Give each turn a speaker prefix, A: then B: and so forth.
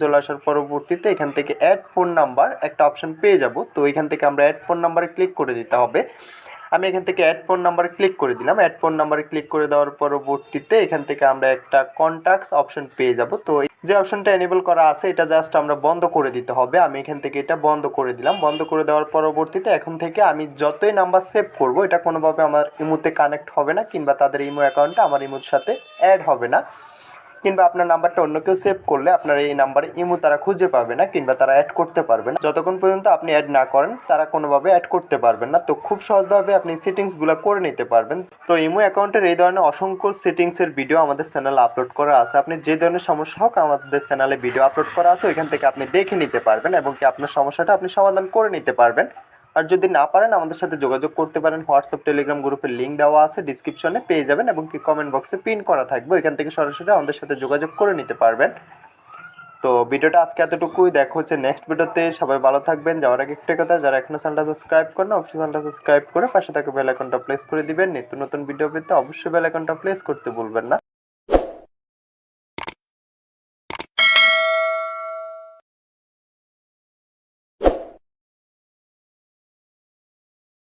A: চলে আসার পরবর্তীতে এখান থেকে অ্যাড ফোন নাম্বার একটা অপশন পেয়ে যাব। তো এখান থেকে আমরা অ্যাড ফোন নাম্বারে ক্লিক করে দিতে হবে। আমি এখান থেকে অ্যাড ফোন নাম্বারে ক্লিক করে দিলাম। অ্যাড ফোন নাম্বারে ক্লিক করে দেওয়ার পরবর্তীতে এখান থেকে আমরা একটা কন্ট্যাক্টস অপশন পেয়ে যাব। তো যে অপশনটা এনেবল করা আছে এটা জাস্ট আমরা বন্ধ করে দিতে হবে। আমি এখান থেকে এটা বন্ধ করে দিলাম। বন্ধ করে দেওয়ার পরবর্তীতে এখন থেকে আমি যতই নাম্বার সেভ করব এটা কোনোভাবে আমার ইমোতে কানেক্ট হবে না, কিংবা তাদের ইমো অ্যাকাউন্টটা আমার ইমোর সাথে অ্যাড হবে না, কিংবা আপনার নাম্বারটা অন্য কেউ সেভ করলে আপনার এই নাম্বারে ইমো তারা খুঁজে পাবে না, কিংবা তারা অ্যাড করতে পারবে না। যতক্ষণ পর্যন্ত আপনি অ্যাড না করেন তারা কোনোভাবে অ্যাড করতে পারবেন না। তো খুব সহজভাবে আপনি সেটিংসগুলো করে নিতে পারবেন। তো ইমো অ্যাকাউন্টের এই ধরনের অসংখ্য সেটিংসের ভিডিও আমাদের চ্যানেলে আপলোড করা আছে। আপনি যে ধরনের সমস্যা হোক আমাদের চ্যানেলে ভিডিও আপলোড করা আছে, ওইখান থেকে আপনি দেখে নিতে পারবেন এবং কি আপনার সমস্যাটা আপনি সমাধান করে নিতে পারবেন। আর যদি না পারেন আমাদের সাথে যোগাযোগ করতে পারেন। হোয়াটসঅ্যাপ টেলিগ্রাম গ্রুপের লিঙ্ক দেওয়া আছে, ডিসক্রিপশনে পেয়ে যাবেন এবং কি কমেন্ট বক্সে পিন করা থাকবে, এখান থেকে সরাসরি আমাদের সাথে যোগাযোগ করে নিতে পারবেন। তো ভিডিওটা আজকে এতটুকুই, দেখা হচ্ছে নেক্সট ভিডিওতে। সবাই ভালো থাকবেন। যাওয়ার আগে একটা কথা, যারা এখনো চ্যানেলটা সাবস্ক্রাইব করেন অবশ্যই চ্যানেলটা সাবস্ক্রাইব করে পাশে থাকা বেল আইকনটা প্রেস করে দিবেন। নিত্য নতুন ভিডিও পেতে অবশ্যই বেল আইকনটা প্রেস করতে ভুলবেন না।